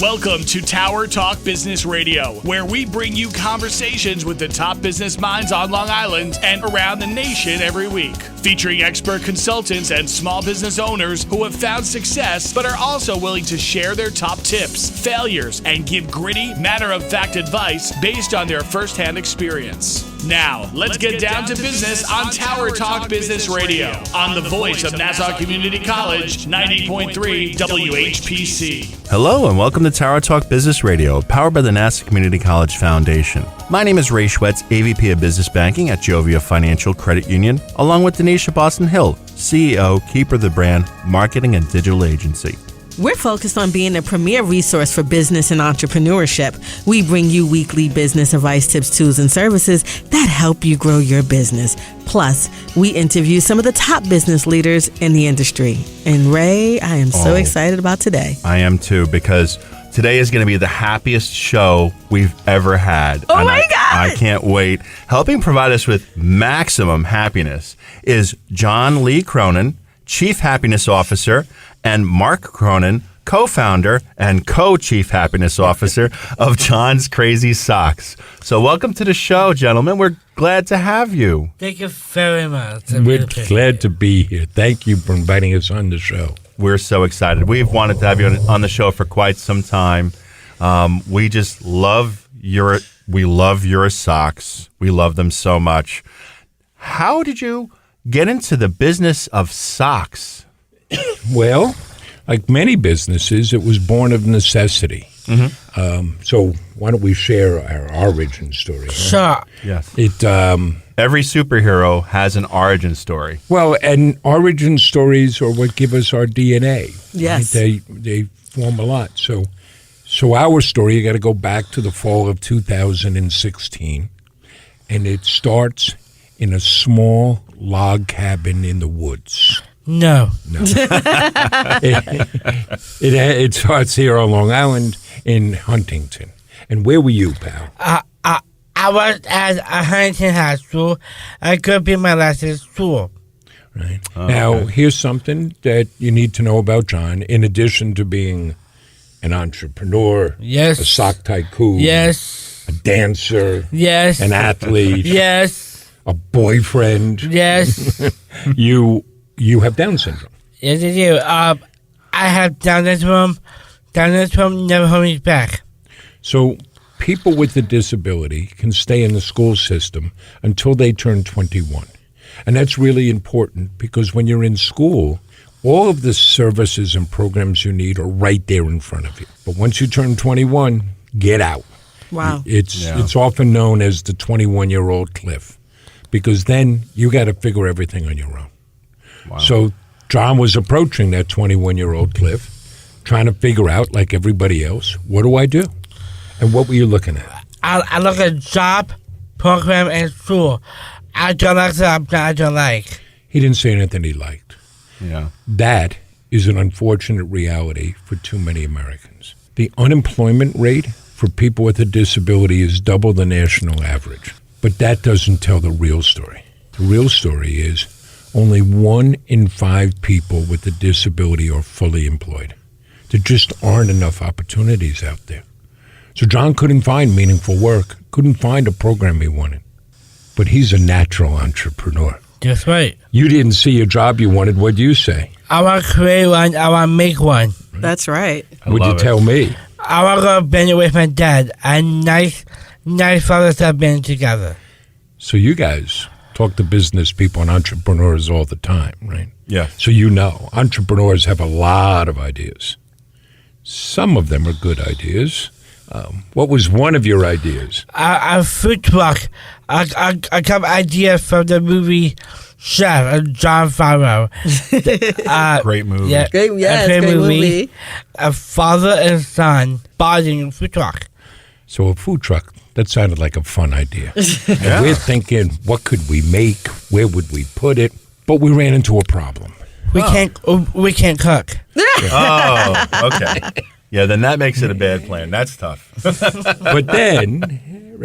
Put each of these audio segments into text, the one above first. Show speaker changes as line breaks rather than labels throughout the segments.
Welcome to Tower Talk Business Radio, where we bring you conversations with the top business minds on Long Island and around the nation every week. Featuring expert consultants and small business owners who have found success but are also willing to share their top tips, failures, and give gritty, matter-of-fact advice based on their firsthand experience. Now, let's get down to business on Tower Talk Business Radio on the voice of Nassau Community College, 90.3 WHPC.
Hello and welcome to Tower Talk Business Radio, powered by the Nassau Community College Foundation. My name is Ray Schwetz, AVP of Business Banking at Jovia Financial Credit Union, along with Donyshia Boston-Hill, CEO, keeper of the brand, marketing and digital agency.
We're focused on being a premier resource for business and entrepreneurship. We bring you weekly business advice, tips, tools, and services that help you grow your business. Plus, we interview some of the top business leaders in the industry. And Ray, I am so excited about today.
I am too, because today is going to be the happiest show we've ever had.
Oh, my God!
I can't wait. Helping provide us with maximum happiness is John Lee Cronin, Chief Happiness Officer, and Mark Cronin, co-founder and co-chief happiness officer of John's Crazy Socks. So welcome to the show, gentlemen. We're glad to have you.
Thank you very much.
We're glad to be here. Thank you for inviting us on the show.
We're so excited. We've wanted to have you on the show for quite some time. We just love your socks. We love them so much. How did you get into the business of socks?
Well, like many businesses, it was born of necessity. Mm-hmm. So why don't we share our origin story?
Sure.
Yes.
Every
superhero has an origin story.
Well, and origin stories are what give us our DNA.
Yes.
Right? They form a lot. So our story, you got to go back to the fall of 2016, and it starts in a small log cabin in the woods.
No.
It starts here on Long Island in Huntington. And where were you, pal?
I was at Huntington High School. I could be my last in school.
Right. Now, here's something that you need to know about John. In addition to being an entrepreneur,
yes,
a sock tycoon,
yes,
a dancer,
yes,
an athlete,
yes,
a boyfriend,
yes,
you have Down syndrome.
Yes, I do. I have Down syndrome. Down syndrome never hold me back.
So people with a disability can stay in the school system until they turn 21. And that's really important because when you're in school, all of the services and programs you need are right there in front of you. But once you turn 21, get out.
Wow.
It's often known as the 21-year-old cliff because then you got to figure everything on your own.
Wow.
So John was approaching that 21-year-old cliff, trying to figure out, like everybody else, what do I do? And what were you looking at?
I look at job, program, and school. I don't like jobs I don't like.
He didn't say anything he liked.
Yeah.
That is an unfortunate reality for too many Americans. The unemployment rate for people with a disability is double the national average. But that doesn't tell the real story. The real story is only 1 in 5 people with a disability are fully employed. There just aren't enough opportunities out there. So John couldn't find meaningful work, couldn't find a program he wanted. But he's a natural entrepreneur.
That's right.
You didn't see a job you wanted. What'd you say?
I want to create one. I want to make one.
That's right.
What'd you tell me?
I want to go bend with my dad. And nice fathers have been together.
So you guys talk to business people and entrepreneurs all the time, right?
Yeah.
So you know, entrepreneurs have a lot of ideas. Some of them are good ideas. What was one of your ideas?
A food truck. I got ideas from the movie Chef, John Favreau.
Great movie.
Yeah,
Great movie.
A father and son buying a food truck.
So a food truck, that sounded like a fun idea. And we're thinking, what could we make? Where would we put it? But we ran into a problem.
We can't cook.
Oh, okay. Yeah, then that makes it a bad plan. That's tough.
But then,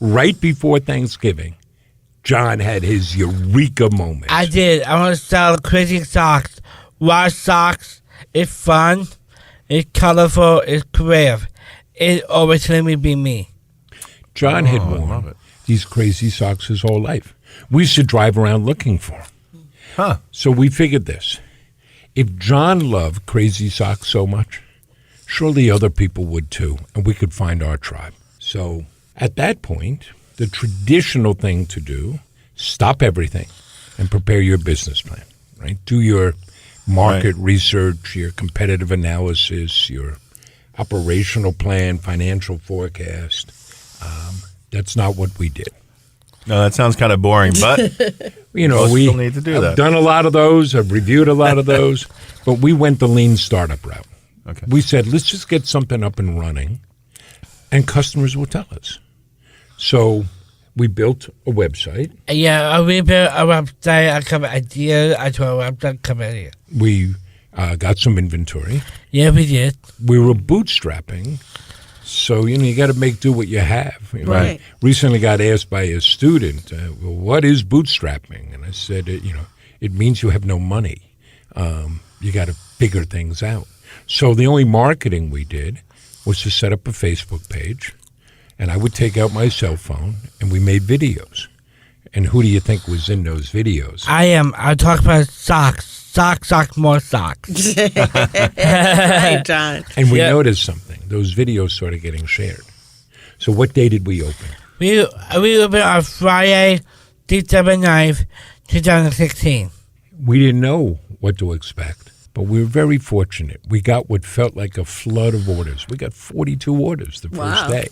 right before Thanksgiving, John had his eureka moment.
I did. I want to sell crazy socks. Wash socks. It's fun. It's colorful. It's creative. It always let me be me.
John had worn these crazy socks his whole life. We used to drive around looking for them.
Huh.
So we figured this. If John loved crazy socks so much, surely other people would too, and we could find our tribe. So at that point, the traditional thing to do, stop everything and prepare your business plan, right? Do your market research, your competitive analysis, your operational plan, financial forecast. That's not what we did.
No, that sounds kind of boring, but
We
still need to do
have
that.
done a lot of those, have reviewed a lot of those, but we went the lean startup route.
Okay.
We said, let's just get something up and running, and customers will tell us. So we built a website.
Yeah, we built a website. I come ideas. I told a website come idea.
We got some inventory.
Yeah, we did.
We were bootstrapping. So, you got to make do what you have.
Right.
Recently got asked by a student, well, what is bootstrapping? And I said, it means you have no money. You got to figure things out. So the only marketing we did was to set up a Facebook page, and I would take out my cell phone, and we made videos. And who do you think was in those videos?
I talk about socks. Socks, more socks.
Right, John.
And we noticed something. Those videos started getting shared. So what day did we open?
We opened on Friday, December 9th, 2016.
We didn't know what to expect, but we were very fortunate. We got what felt like a flood of orders. We got 42 orders the first day.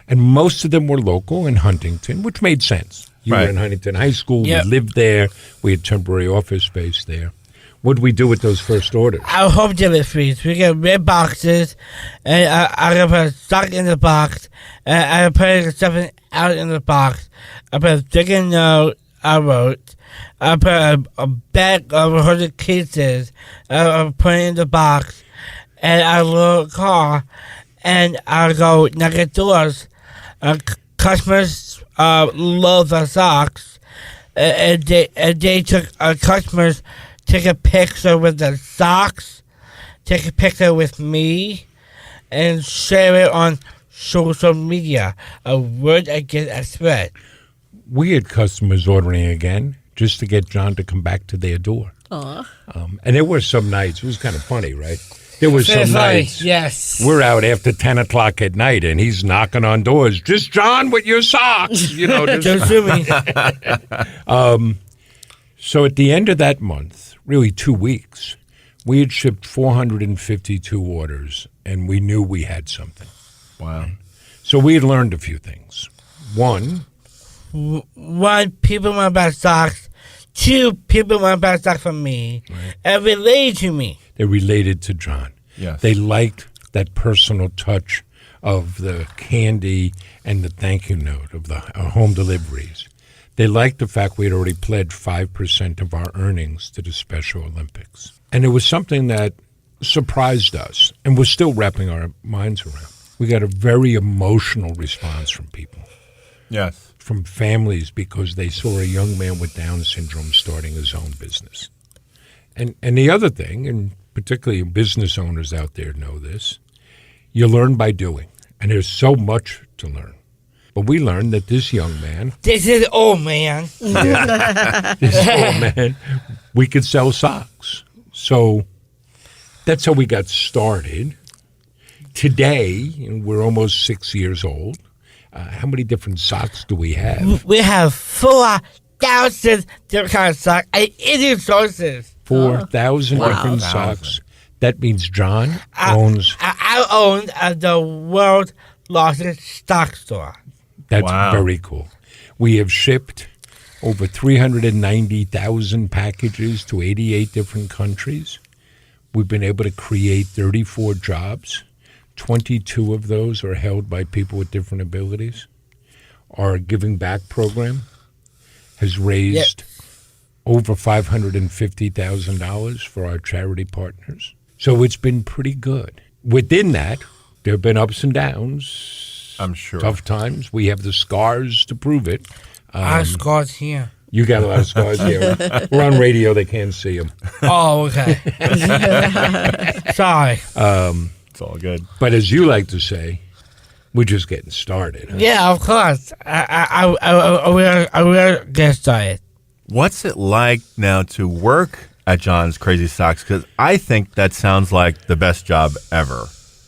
And most of them were local in Huntington, which made sense. You were in Huntington High School.
Yep.
We lived there. We had temporary office space there. What did we do with those first orders?
Our home deliveries. We get red boxes, and I got put stock in the box, and I put stuff out in the box. I put a sticky note I wrote. I put a bag of 100 cases. I put it in the box, and I load a car, and I go knock doors. Customers love the socks, and they took customers. Take a picture with the socks, take a picture with me, and share it on social media. A word against a threat.
We had customers ordering again just to get John to come back to their door.
Aw.
And there were some nights, it was kind of funny, right? There were some nights.
Yes.
We're out after 10 o'clock at night, and he's knocking on doors. Just John with your socks.
Don't sue me.
So at the end of that month, really 2 weeks, we had shipped 452 orders, and we knew we had something.
Wow.
So we had learned a few things. One,
people want to buy socks. 2, people want to buy socks from me.
Right.
And relate to me.
they related to John.
Yes.
They liked that personal touch of the candy and the thank you note of the home deliveries. They liked the fact we had already pledged 5% of our earnings to the Special Olympics. And it was something that surprised us, and we're still wrapping our minds around. We got a very emotional response from people.
Yes.
From families, because they saw a young man with Down syndrome starting his own business. And the other thing, and particularly business owners out there know this, you learn by doing. And there's so much to learn. But we learned that this young man,
This is old man.
we could sell socks. So that's how we got started. Today, and we're almost 6 years old. How many different socks do we have?
We have 4,000 different kinds of socks and Indian sources.
4,000
Wow.
different
1,000.
socks. That means John owns.
I own the world's largest stock store.
That's
Wow.
very cool. We have shipped over 390,000 packages to 88 different countries. We've been able to create 34 jobs. 22 of those are held by people with different abilities. Our Giving Back program has raised over $550,000 for our charity partners. So it's been pretty good. Within that, there have been ups and downs.
I'm sure.
Tough times. We have the scars to prove it.
Our scars here.
You got a lot of scars here. We're on radio; they can't see them.
Oh, okay. Sorry.
It's all good.
But as you like to say, we're just getting started. Huh?
Yeah, of course. I will get started.
What's it like now to work at John's Crazy Socks? Because I think that sounds like the best job ever.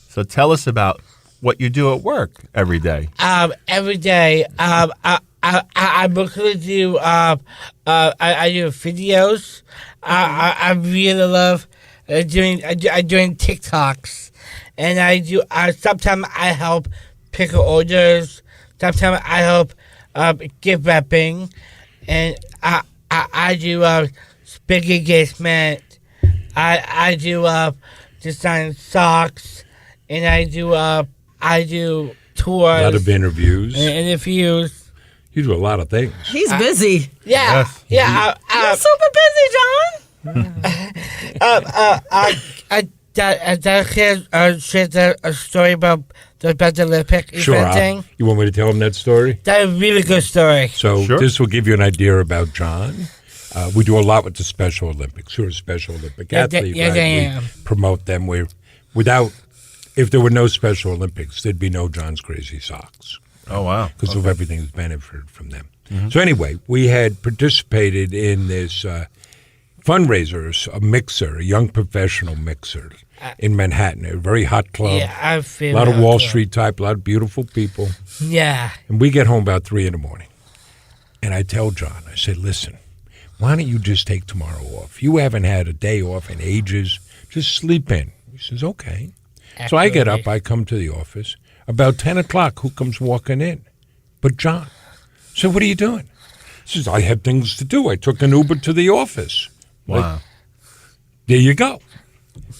So tell us about what you do at work every day.
Every day, I mostly do I do videos. I really love doing TikToks, and I do. Sometimes I help pick orders. Sometimes I help gift wrapping, and I do big engagement. I do design socks, and I do tours.
A lot of interviews.
And interviews.
You do a lot of things.
He's busy.
Yeah,
Yes.
yeah.
You're super busy, John.
Share a story about the Olympic
Sure.
event thing.
You want me to tell them that story?
That's a really good story.
So
Sure.
this will give you an idea about John. We do a lot with the Special Olympics. You're a Special Olympic athlete,
yes,
right?
I
We
am.
promote them. If there were no Special Olympics, there'd be no John's Crazy Socks
Oh, wow.
because of everything that's benefited from them. So anyway, we had participated in this fundraiser, a young professional mixer in Manhattan, a very hot club.
Yeah, I feel
A lot of
that
Wall
too.
Street type, a lot of beautiful people.
Yeah.
And we get home about 3 in the morning. And I tell John, I said, listen, why don't you just take tomorrow off? You haven't had a day off in ages. Just sleep in. He says, okay. So I get up, I come to the office. About 10 o'clock, who comes walking in? But John. So what are you doing? He says, I had things to do. I took an Uber to the office.
Wow.
Like, there you go.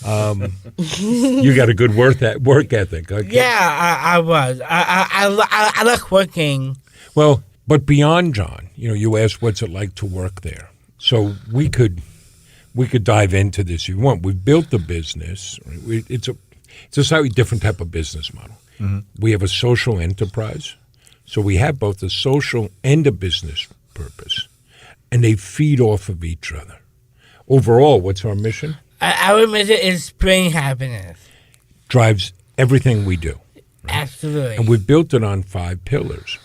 You got a good work ethic. Okay?
Yeah, I was. I like working.
Well, but beyond John, you asked what's it like to work there. So we could dive into this if you want. We've built the business. Right? It's a slightly different type of business model. Mm-hmm. We have a social enterprise. So we have both a social and a business purpose, and they feed off of each other. Overall, what's our mission?
Our mission is bring happiness.
Drives everything we do.
Absolutely.
And we've built it on 5 pillars.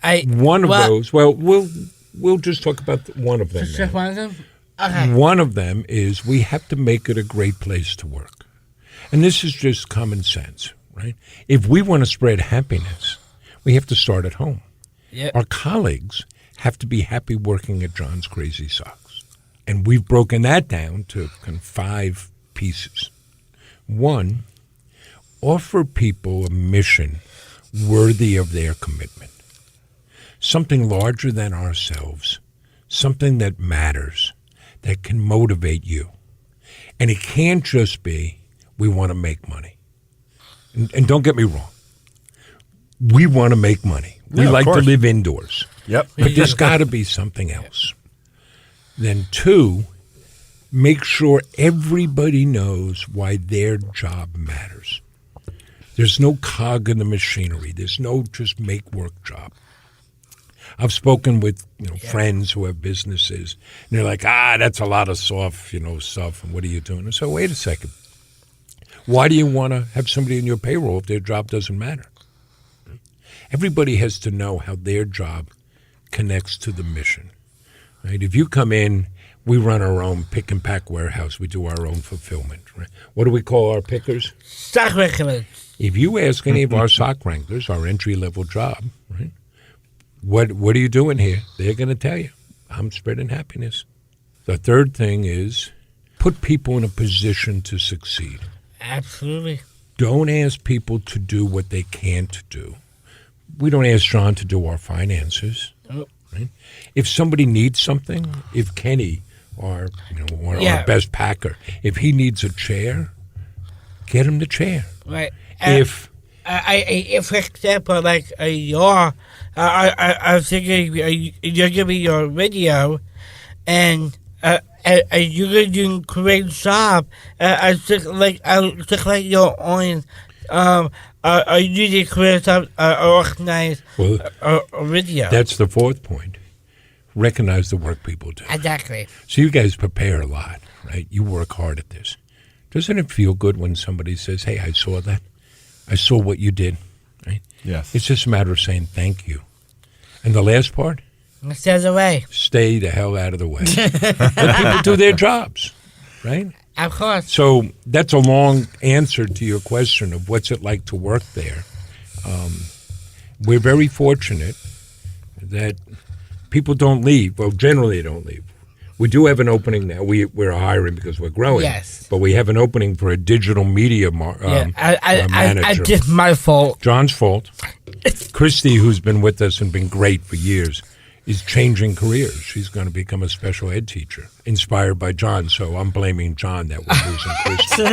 One
One of those, well, we'll just talk about one of them now.
Just one of them? Okay.
One of them is we have to make it a great place to work. And this is just common sense, right? If we want to spread happiness, we have to start at home.
Yep.
Our colleagues have to be happy working at John's Crazy Socks. And we've broken that down to kind of 5 pieces. 1, offer people a mission worthy of their commitment. Something larger than ourselves, something that matters, that can motivate you. And it can't just be, we want to make money. And don't get me wrong. We want to make money. We
Yeah, of
like to
course.
live indoors.
Yep.
But there's got to be something else. Then 2, make sure everybody knows why their job matters. There's no cog in the machinery. There's no just make work job. I've spoken with friends who have businesses, and they're like, that's a lot of soft, stuff, and what are you doing? I said, wait a second. Why do you want to have somebody in your payroll if their job doesn't matter? Everybody has to know how their job connects to the mission. Right? If you come in, we run our own pick and pack warehouse. We do our own fulfillment. Right? What do we call our pickers?
Stock wranglers.
If you ask any of our sock wranglers, our entry-level job, right? What are you doing here? They're going to tell you, I'm spreading happiness. The third thing is put people in a position to succeed.
Absolutely.
Don't ask people to do what they can't do. We don't ask John to do our finances.
Nope.
Right? If somebody needs something, if Kenny, our best packer, if he needs a chair, get him the chair.
Right.
If
for example, like I was thinking you're giving your video, and you're doing a great job. I think like your own. You did a great job organize a video.
That's the fourth point. recognize the work people do.
Exactly.
So you guys prepare a lot, right? You work hard at this. Doesn't it feel good when somebody says, hey, I saw that. I saw what you did, right?
Yes.
It's just a matter of saying thank you. And the last part?
Stay the way.
Stay the hell out of the way. Let people do their jobs, right?
Of course.
So that's a long answer to your question of what's it like to work there. We're very fortunate that people don't leave. Well, generally they don't leave. We do have an opening now. We're hiring because we're growing.
Yes.
But we have an opening for a digital media manager.
It's my fault.
John's fault. Christy, who's been with us and been great for years, is changing careers. She's going to become a special ed teacher, inspired by John. So I'm blaming John that we're losing Christy.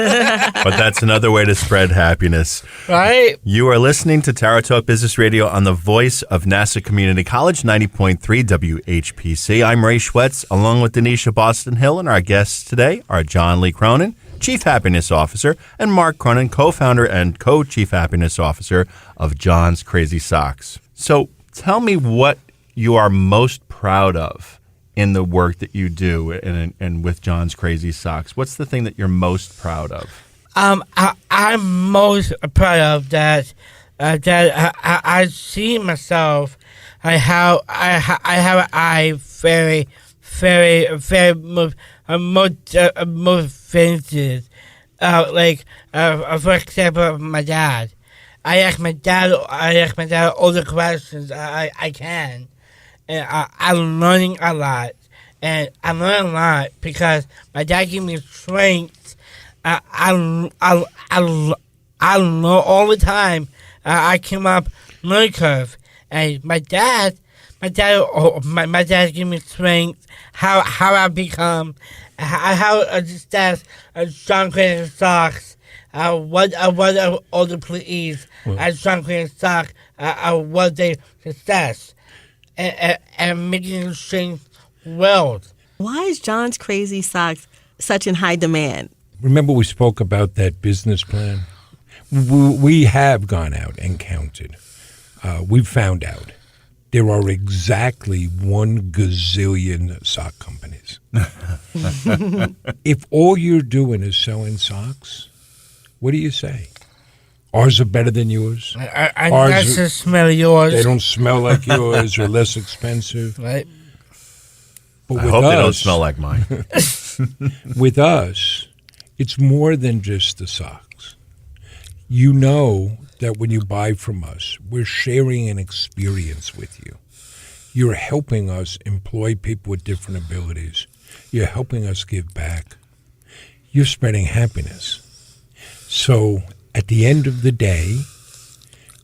But that's another way to spread happiness.
Right?
You are listening to Tara Talk Business Radio on the voice of Nassau Community College, 90.3 WHPC. I'm Ray Schwetz, along with Donyshia Boston-Hill, and our guests today are John Lee Cronin, Chief Happiness Officer, and Mark Cronin, co-founder and co-Chief Happiness Officer of John's Crazy Socks. So tell me what you are most proud of in the work that you do and with John's Crazy Socks. What's the thing that you're most proud of?
I'm most proud of that I see myself. I have an eye very most faces. For example, my dad. I ask my dad all the questions I can. And I'm learning a lot. And I learn a lot because my dad gave me strength. I learn all the time. I came up learning curve. And my dad gave me strength. How I become, how success John Crazy Socks. What all the employees at John Crazy Socks what their success. And making a change world.
Why is John's Crazy Socks such in high demand?
Remember we spoke about that business plan? We have gone out and counted. We've found out there are exactly 1 gazillion sock companies. If all you're doing is selling socks, what do you say? Ours are better than yours.
I just smell yours.
They don't smell like yours or less expensive.
Right.
But
I hope they don't smell like mine.
With us, it's more than just the socks. You know that when you buy from us, we're sharing an experience with you. You're helping us employ people with different abilities. You're helping us give back. You're spreading happiness. So at the end of the day,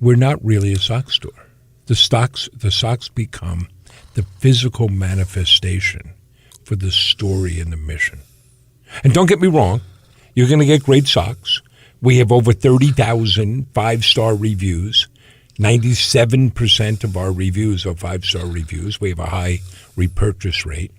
we're not really a sock store. The socks become the physical manifestation for the story and the mission. And don't get me wrong, you're going to get great socks. We have over 30,000 5-star reviews. 97% of our reviews are 5-star reviews. We have a high repurchase rate.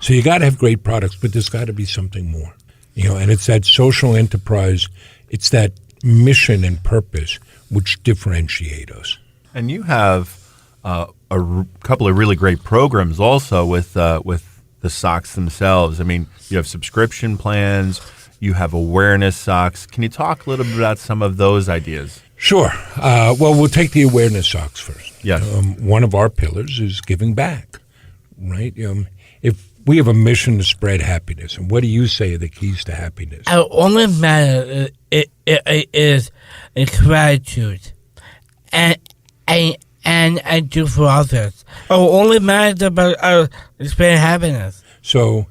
So you got to have great products, but there's got to be something more. And it's that social enterprise. It's that mission and purpose which differentiate us.
And you have a couple of really great programs also with the socks themselves. I mean, you have subscription plans, you have awareness socks. Can you talk a little bit about some of those ideas?
Sure. Well, we'll take the awareness socks first.
Yes.
One of our pillars is giving back, right? If we have a mission to spread happiness, and what do you say are the keys to happiness?
Our only matter is gratitude, and do for others. Our only matter about spreading happiness.
So,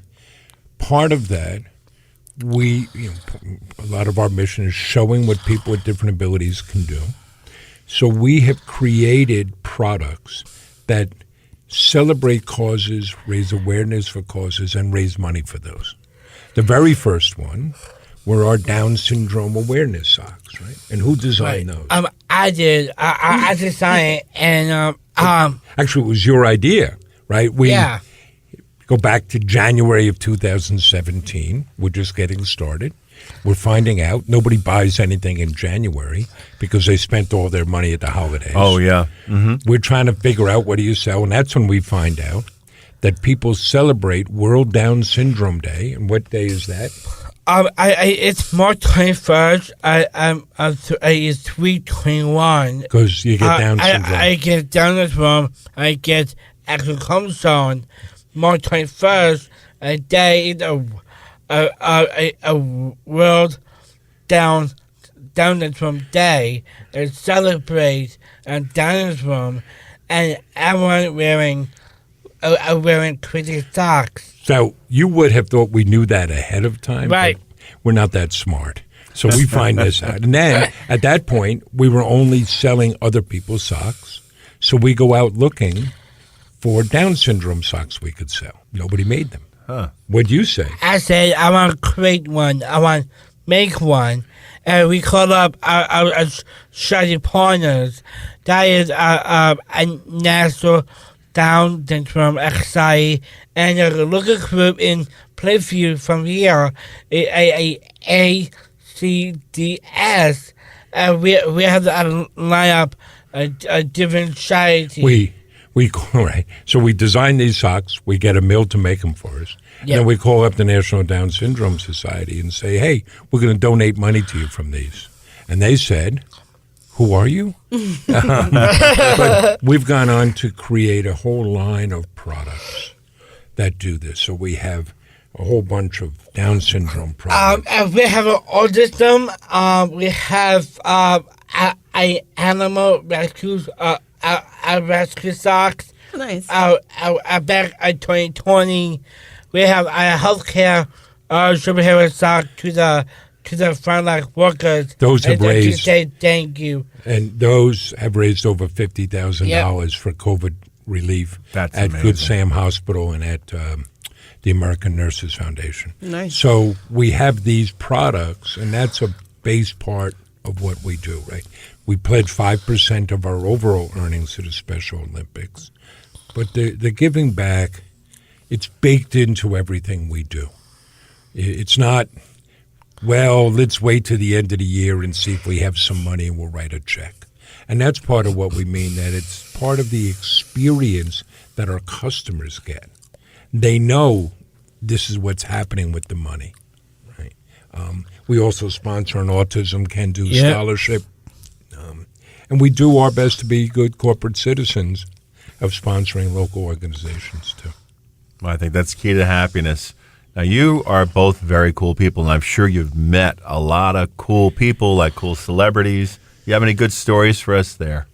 part of that, a lot of our mission is showing what people with different abilities can do. So we have created products that celebrate causes, raise awareness for causes, and raise money for those. The very first one were our Down syndrome awareness socks, right? And who designed those?
I did. I designed it, and
actually, it was your idea, right?
Yeah.
Go back to January of 2017. We're just getting started. We're finding out nobody buys anything in January because they spent all their money at the holidays.
Oh, yeah. Mm-hmm.
We're trying to figure out what do you sell, and that's when we find out that people celebrate World Down Syndrome Day. And what day is that?
It's March 21st. It's 3/21.
Because you get Down syndrome.
I get Down syndrome. I get extra chromosome. March 21st, a day is a World Down syndrome day. It celebrates Down syndrome, and everyone wearing crazy socks.
So you would have thought we knew that ahead of time.
Right.
But we're not that smart. So we find this out. And then at that point, we were only selling other people's socks. So we go out looking for Down syndrome socks we could sell. Nobody made them.
Huh.
What'd you say?
I said, I want to create one. I want to make one. And we called up our strategy partners. That is a national Down syndrome exercise, and a local group in Playview from here, ACDS. We have to line up a different strategy.
We call, right. So we design these socks. We get a mill to make them for us.
Yep.
Then we call up the National Down Syndrome Society and say, hey, we're going to donate money to you from these. And they said, who are you? But we've gone on to create a whole line of products that do this. So we have a whole bunch of Down syndrome products.
We have an autism. We have a animal rescues. Our rescue socks.
Nice.
Our back at 2020. We have our healthcare superhero sock to the frontline workers.
Those have raised.
To say thank you.
And those have raised over $50,000
Yep.
for COVID relief
That's
at
amazing.
Good Sam Hospital and at the American Nurses Foundation.
Nice.
So we have these products, and that's a base part of what we do, right? We pledge 5% of our overall earnings to the Special Olympics. But the giving back, it's baked into everything we do. It's not, well, let's wait to the end of the year and see if we have some money and we'll write a check. And that's part of what we mean, that it's part of the experience that our customers get. They know this is what's happening with the money. Right? We also sponsor an Autism Can Do scholarship. And we do our best to be good corporate citizens of sponsoring local organizations, too.
Well, I think that's key to happiness. Now, you are both very cool people, and I'm sure you've met a lot of cool people, like cool celebrities. You have any good stories for us there?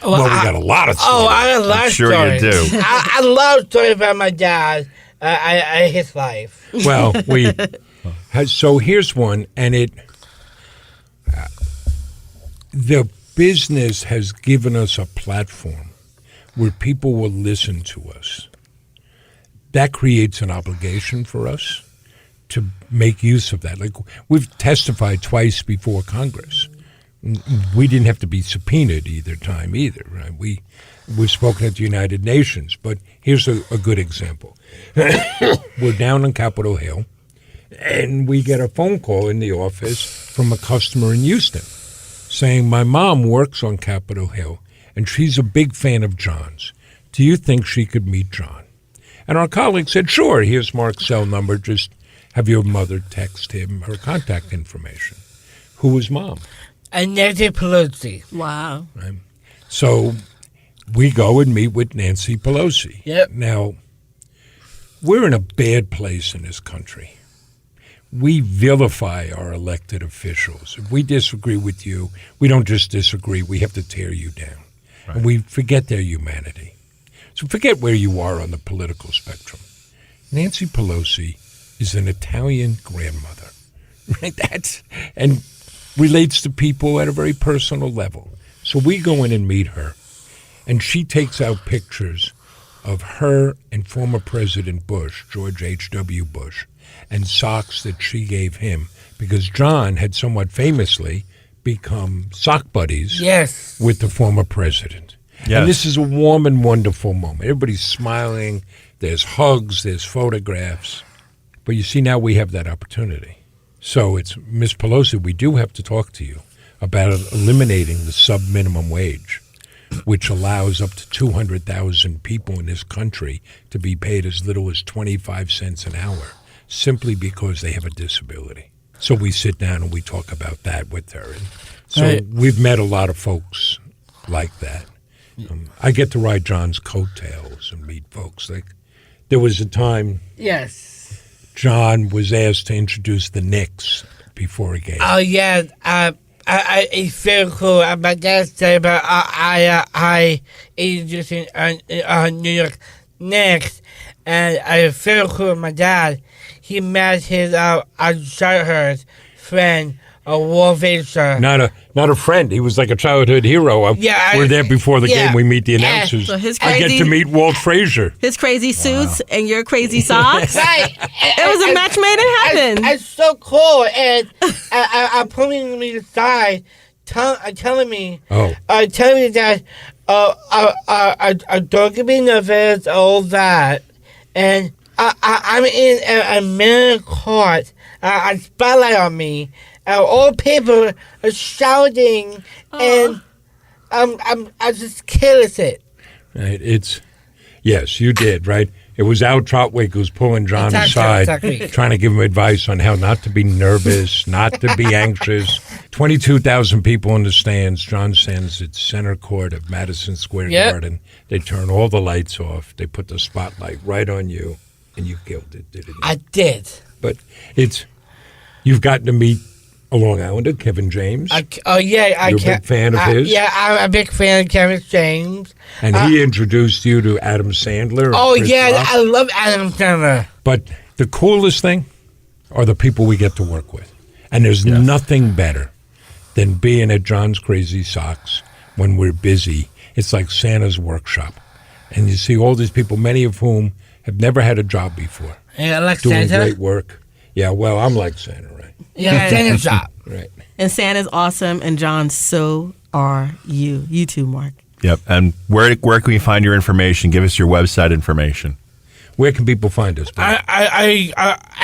Well, we got a lot of stories.
I got a lot
I'm
of
sure
stories.
you do.
I love stories about my dad. His life.
Well, so here's one, and the business has given us a platform where people will listen to us. That creates an obligation for us to make use of that. Like, we've testified twice before Congress. We didn't have to be subpoenaed either time either. Right? We've spoken at the United Nations, but here's a good example. We're down on Capitol Hill, and we get a phone call in the office from a customer in Houston saying, my mom works on Capitol Hill, and she's a big fan of John's. Do you think she could meet John? And our colleague said, sure, here's Mark's cell number. Just have your mother text him her contact information. Who was mom?
And Nancy Pelosi.
Wow.
Right? So we go and meet with Nancy Pelosi.
Yep.
Now, we're in a bad place in this country. We vilify our elected officials. If we disagree with you, we don't just disagree, we have to tear you down. Right. And we forget their humanity. So forget where you are on the political spectrum. Nancy Pelosi is an Italian grandmother. Right? And relates to people at a very personal level. So we go in and meet her, and she takes out pictures of her and former President Bush, George H.W. Bush, and socks that she gave him because John had somewhat famously become sock buddies with the former president. Yes. And this is a warm and wonderful moment. Everybody's smiling. There's hugs. There's photographs. But you see, now we have that opportunity. So it's, Ms. Pelosi, we do have to talk to you about eliminating the sub-minimum wage. which allows up to 200,000 people in this country to be paid as little as 25 cents an hour, simply because they have a disability. So we sit down and we talk about that with her. And so we've met a lot of folks like that. I get to ride John's coattails and meet folks. Like, there was a time John was asked to introduce the Knicks before a game.
Oh, yeah. It's very cool. My dad said about I introducing New York Knicks, and it's very cool. My dad, he met his childhood friend, a War Vader.
Not a friend. He was like a childhood hero. We're there before the game. We meet the announcers.
So
I get to meet Walt Frazier.
His crazy suits and your crazy socks.
Right.
It was a match made in heaven.
It's so cool. And I'm pulling me aside, telling me that I don't be nervous, all that. And I'm in a minute court, a spotlight on me. All people are shouting, and I just careless it.
Right. Yes, you did, right? It was Al Trotwick who's pulling John aside, trying to give him advice on how not to be nervous, not to be anxious. 22,000 people in the stands. John stands at center court of Madison Square Garden. They turn all the lights off. They put the spotlight right on you, and you killed it, didn't you?
I did.
But you've gotten to meet a Long Islander, Kevin James.
You're a
big fan of his?
Yeah, I'm a big fan of Kevin James.
And he introduced you to Adam Sandler.
Oh,
Chris
yeah,
Rock.
I love Adam Sandler.
But the coolest thing are the people we get to work with. And there's nothing better than being at John's Crazy Socks when we're busy. It's like Santa's workshop. And you see all these people, many of whom have never had a job before.
Yeah, I like
doing
Santa.
Great work. Yeah, well, I'm like Santa, right?
Yeah, Santa's job.
Right.
And Santa's awesome, and John, so are you. You too, Mark.
Yep. And where can we find your information? Give us your website information.
Where can people find us?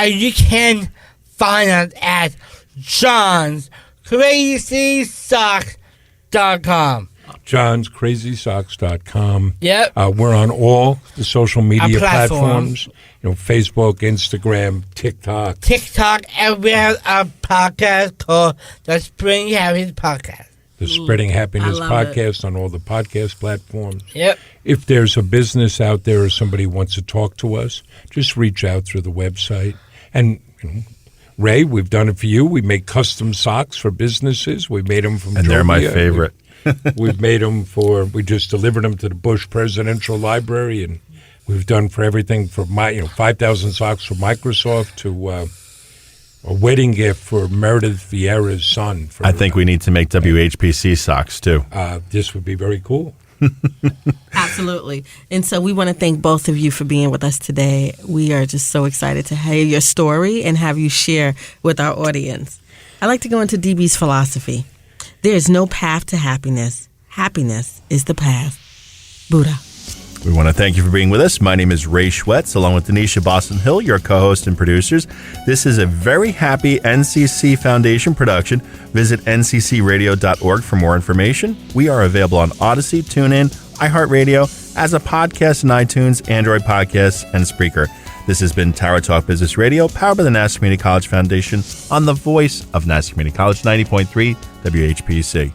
You can find us at johnscrazysocks.com.
johnscrazysocks.com.
Yep.
We're on all the social media
platforms.
Facebook, Instagram, TikTok.
And we have a podcast called The Spreading Happiness Podcast.
The Spreading Happiness
I love
Podcast on all the podcast platforms.
Yep.
If there's a business out there or somebody wants to talk to us, just reach out through the website. And Ray, we've done it for you. We make custom socks for businesses. We made them from
And they're my favorite.
We've made them we just delivered them to the Bush Presidential Library, and we've done for everything from 5,000 socks for Microsoft to a wedding gift for Meredith Vieira's son.
I think we need to make WHPC socks too.
This would be very cool.
Absolutely. And so we want to thank both of you for being with us today. We are just so excited to hear your story and have you share with our audience. I'd like to go into DB's philosophy. There is no path to happiness. Happiness is the path. Buddha.
We want to thank you for being with us. My name is Ray Schwetz, along with Donyshia Boston-Hill, your co-host and producers. This is a very happy NCC Foundation production. Visit nccradio.org for more information. We are available on Odyssey, TuneIn, iHeartRadio, as a podcast in iTunes, Android Podcasts, and Spreaker. This has been Tower Talk Business Radio, powered by the Nassau Community College Foundation on the voice of Nassau Community College, 90.3 WHPC.